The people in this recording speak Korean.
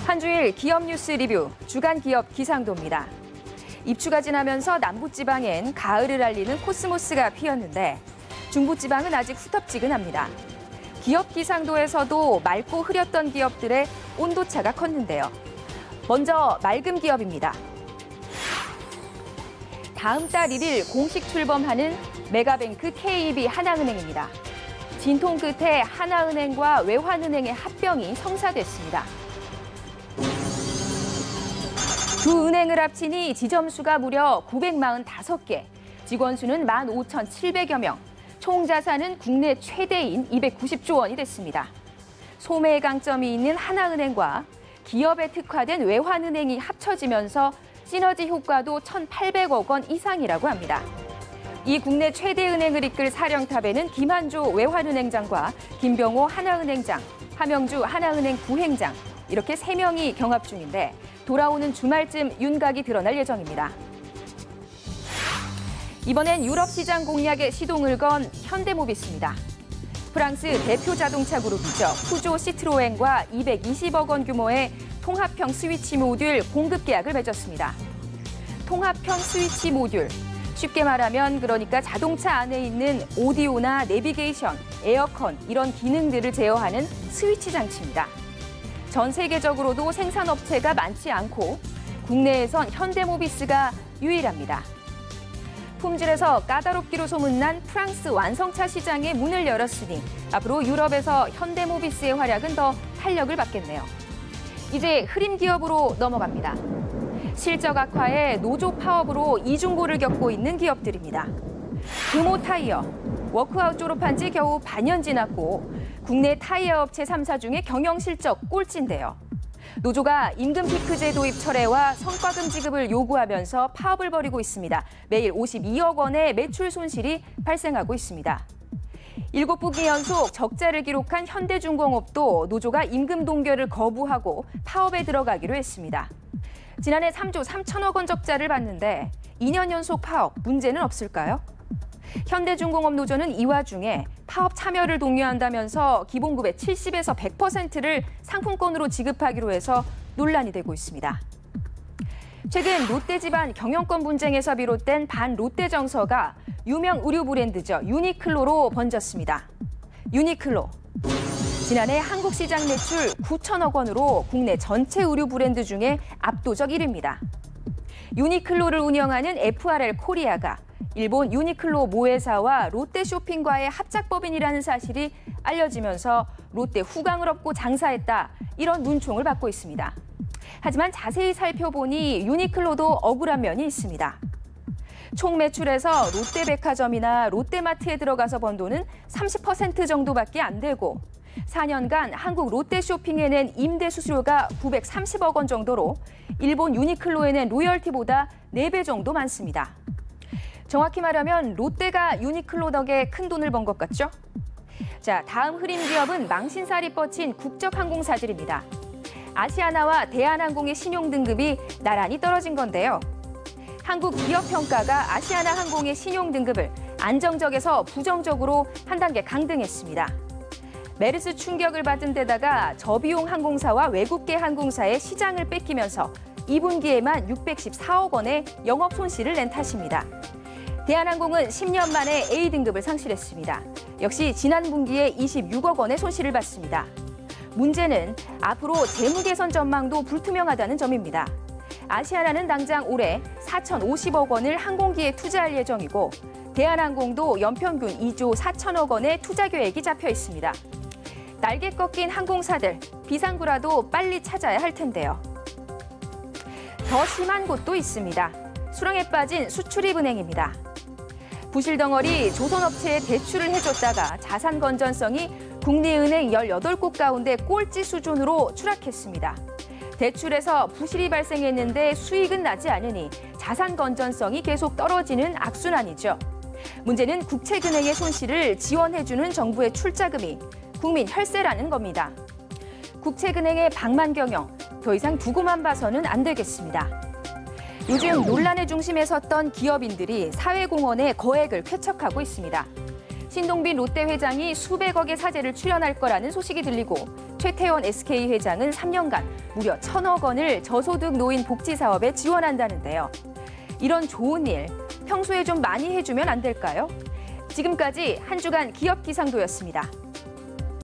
한 주일 기업 뉴스 리뷰, 주간 기업 기상도입니다. 입추가 지나면서 남부지방엔 가을을 알리는 코스모스가 피었는데 중부지방은 아직 후텁지근합니다. 기업 기상도에서도 맑고 흐렸던 기업들의 온도차가 컸는데요. 먼저 맑은 기업입니다. 다음 달 1일 공식 출범하는 메가뱅크 KB 하나은행입니다. 진통 끝에 하나은행과 외환은행의 합병이 성사됐습니다. 두 은행을 합치니 지점수가 무려 945개, 직원 수는 15,700여 명, 총 자산은 국내 최대인 290조 원이 됐습니다. 소매의 강점이 있는 하나은행과 기업에 특화된 외환은행이 합쳐지면서 시너지 효과도 1,800억 원 이상이라고 합니다. 이 국내 최대 은행을 이끌 사령탑에는 김한조 외환은행장과 김병호 하나은행장, 하명주 하나은행 부행장 이렇게 3명이 경합 중인데 돌아오는 주말쯤 윤곽이 드러날 예정입니다. 이번엔 유럽 시장 공략에 시동을 건 현대모비스입니다. 프랑스 대표 자동차 그룹이죠. 푸조 시트로엔과 220억 원 규모의 통합형 스위치 모듈 공급 계약을 맺었습니다. 통합형 스위치 모듈, 쉽게 말하면 그러니까 자동차 안에 있는 오디오나 내비게이션, 에어컨 이런 기능들을 제어하는 스위치 장치입니다. 전 세계적으로도 생산업체가 많지 않고 국내에선 현대모비스가 유일합니다. 품질에서 까다롭기로 소문난 프랑스 완성차 시장에 문을 열었으니 앞으로 유럽에서 현대모비스의 활약은 더 탄력을 받겠네요. 이제 흐림 기업으로 넘어갑니다. 실적 악화에 노조 파업으로 이중고를 겪고 있는 기업들입니다. 금호타이어, 워크아웃 졸업한 지 겨우 반년 지났고 국내 타이어 업체 3사 중에 경영 실적 꼴찌인데요. 노조가 임금 피크제 도입 철회와 성과금 지급을 요구하면서 파업을 벌이고 있습니다. 매일 52억 원의 매출 손실이 발생하고 있습니다. 7분기 연속 적자를 기록한 현대중공업도 노조가 임금 동결을 거부하고 파업에 들어가기로 했습니다. 지난해 3조 3천억 원 적자를 봤는데 2년 연속 파업, 문제는 없을까요? 현대중공업 노조는 이 와중에 파업 참여를 독려한다면서 기본급의 70에서 100%를 상품권으로 지급하기로 해서 논란이 되고 있습니다. 최근 롯데 집안 경영권 분쟁에서 비롯된 반롯데 정서가 유명 의류 브랜드죠. 유니클로로 번졌습니다. 유니클로. 지난해 한국 시장 매출 9천억 원으로 국내 전체 의류 브랜드 중에 압도적 1위입니다. 유니클로를 운영하는 FRL 코리아가 일본 유니클로 모회사와 롯데 쇼핑과의 합작법인이라는 사실이 알려지면서 롯데 후광을 업고 장사했다, 이런 문총을 받고 있습니다. 하지만 자세히 살펴보니 유니클로도 억울한 면이 있습니다. 총 매출에서 롯데백화점이나 롯데마트에 들어가서 번 돈은 30% 정도밖에 안 되고 4년간 한국 롯데쇼핑에 낸 임대 수수료가 930억 원 정도로 일본 유니클로에 낸 로열티보다 4배 정도 많습니다. 정확히 말하면 롯데가 유니클로 덕에 큰 돈을 번 것 같죠? 자, 다음 흐림 기업은 망신살이 뻗친 국적항공사들입니다. 아시아나와 대한항공의 신용 등급이 나란히 떨어진 건데요. 한국기업평가가 아시아나 항공의 신용 등급을 안정적에서 부정적으로 한 단계 강등했습니다. 메르스 충격을 받은 데다가 저비용 항공사와 외국계 항공사의 시장을 뺏기면서 2분기에만 614억 원의 영업 손실을 낸 탓입니다. 대한항공은 10년 만에 A등급을 상실했습니다. 역시 지난 분기에 26억 원의 손실을 봤습니다. 문제는 앞으로 재무 개선 전망도 불투명하다는 점입니다. 아시아나는 당장 올해 4,050억 원을 항공기에 투자할 예정이고 대한항공도 연평균 2조 4천억 원의 투자 계획이 잡혀 있습니다. 날개 꺾인 항공사들, 비상구라도 빨리 찾아야 할 텐데요. 더 심한 곳도 있습니다. 수렁에 빠진 수출입은행입니다. 부실덩어리 조선업체에 대출을 해줬다가 자산 건전성이 국내 은행 18곳 가운데 꼴찌 수준으로 추락했습니다. 대출에서 부실이 발생했는데 수익은 나지 않으니 자산 건전성이 계속 떨어지는 악순환이죠. 문제는 국책은행의 손실을 지원해주는 정부의 출자금이 국민 혈세라는 겁니다. 국책은행의 방만 경영, 더 이상 두고만 봐서는 안 되겠습니다. 요즘 논란의 중심에 섰던 기업인들이 사회공헌에 거액을 쾌척하고 있습니다. 신동빈 롯데 회장이 수백억의 사재를 출연할 거라는 소식이 들리고 최태원 SK 회장은 3년간 무려 1,000억 원을 저소득 노인 복지 사업에 지원한다는데요. 이런 좋은 일, 평소에 좀 많이 해주면 안 될까요? 지금까지 한 주간 기업 기상도였습니다.